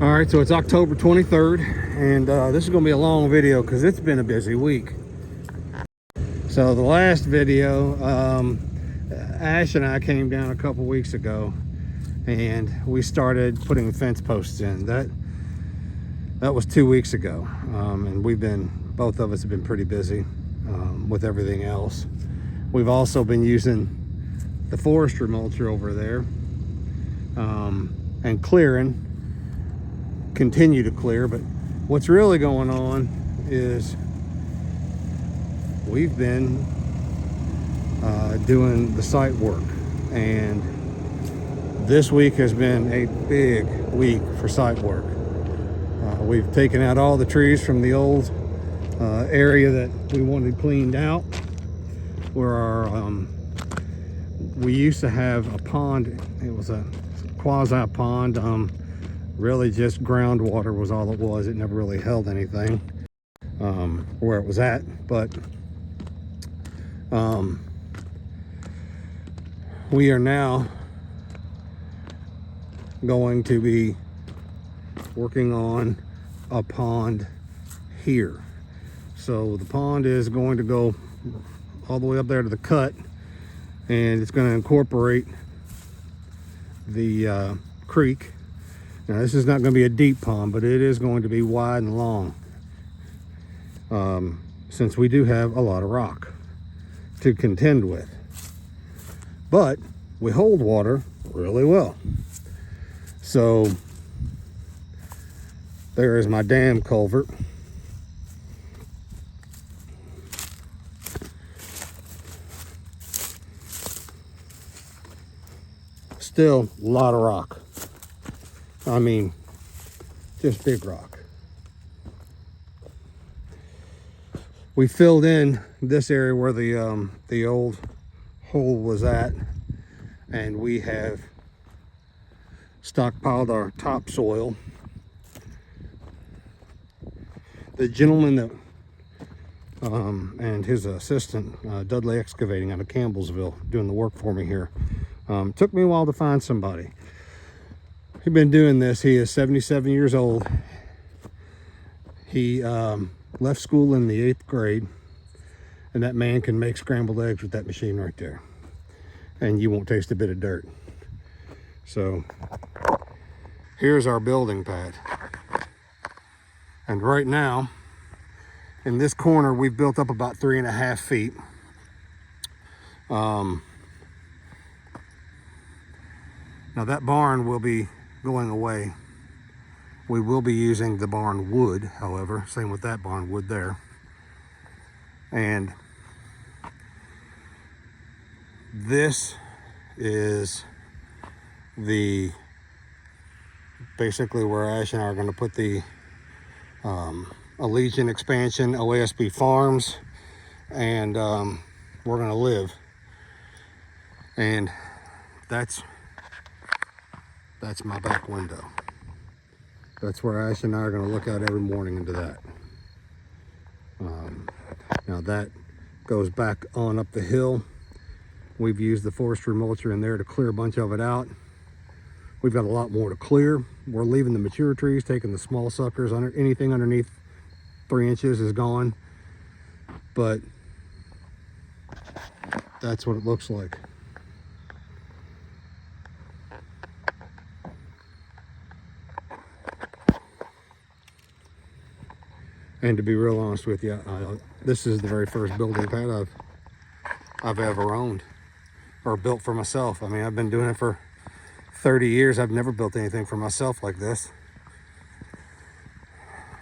All right, so it's October 23rd, and this is going to be a long video because it's been a busy week. So the last video, Ash and I came down a couple weeks ago, and we started putting fence posts in. That was 2 weeks ago, and both of us have been pretty busy with everything else. We've also been using the forestry mulcher over there and continue to clear. But what's really going on is we've been doing the site work, and this week has been a big week for site work. We've taken out all the trees from the old area that we wanted cleaned out, where we used to have a pond. It was a quasi pond. Really just groundwater was all it was. It never really held anything where it was at. But we are now going to be working on a pond here. So the pond is going to go all the way up there to the cut, and it's going to incorporate the creek. Now, this is not going to be a deep pond, but it is going to be wide and long, since we do have a lot of rock to contend with. But we hold water really well. So there is my dam culvert. Still a lot of rock. I mean, just big rock. We filled in this area where the old hole was at, and we have stockpiled our topsoil. The gentleman that and his assistant, Dudley Excavating out of Campbellsville, doing the work for me here. Took me a while to find somebody. He's been doing this. He is 77 years old. He left school in the 8th grade, and that man can make scrambled eggs with that machine right there, and you won't taste a bit of dirt. So here's our building pad, and right now in this corner we've built up about 3.5 feet. Now that barn will be going away. We will be using the barn wood, however, same with that barn wood there. And this is basically where Ash and I are going to put the Allegiant expansion, OASB Farms, and we're going to live. And that's my back window. That's where Ash and I are going to look out every morning into that. Now that goes back on up the hill. We've used the forestry mulcher in there to clear a bunch of it out. We've got a lot more to clear. We're leaving the mature trees, taking the small suckers. Anything underneath 3 inches is gone. But that's what it looks like. And to be real honest with you, this is the very first building pad I've ever owned or built for myself. I mean, I've been doing it for 30 years. I've never built anything for myself like this.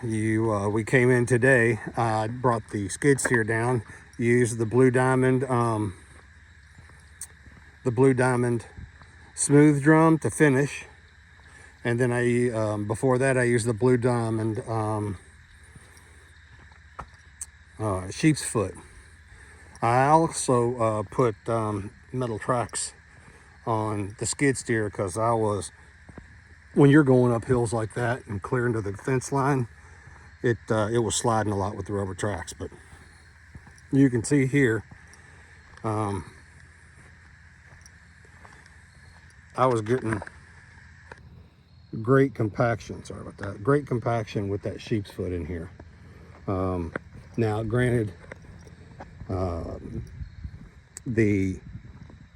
We came in today. I brought the skid steer down, used the Blue Diamond smooth drum to finish, and then before that I used the Blue Diamond sheep's foot. I also put metal tracks on the skid steer because when you're going up hills like that and clearing to the fence line, it was sliding a lot with the rubber tracks. But you can see here, I was getting great compaction. Sorry about that. Great compaction with that sheep's foot in here. Now, granted, the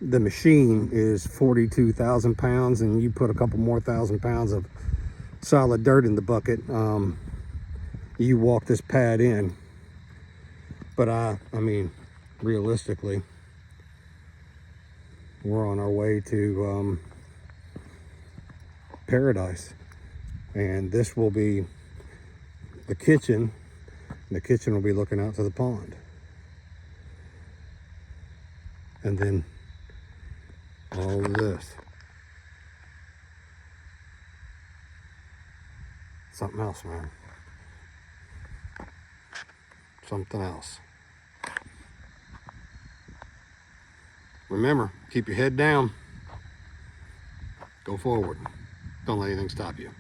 machine is 42,000 pounds, and you put a couple more thousand pounds of solid dirt in the bucket, you walk this pad in. But I mean, realistically, we're on our way to paradise, and this will be the kitchen. The kitchen will be looking out to the pond, and then all of this, something else, man. Something else. Remember, keep your head down. Go forward. Don't let anything stop you.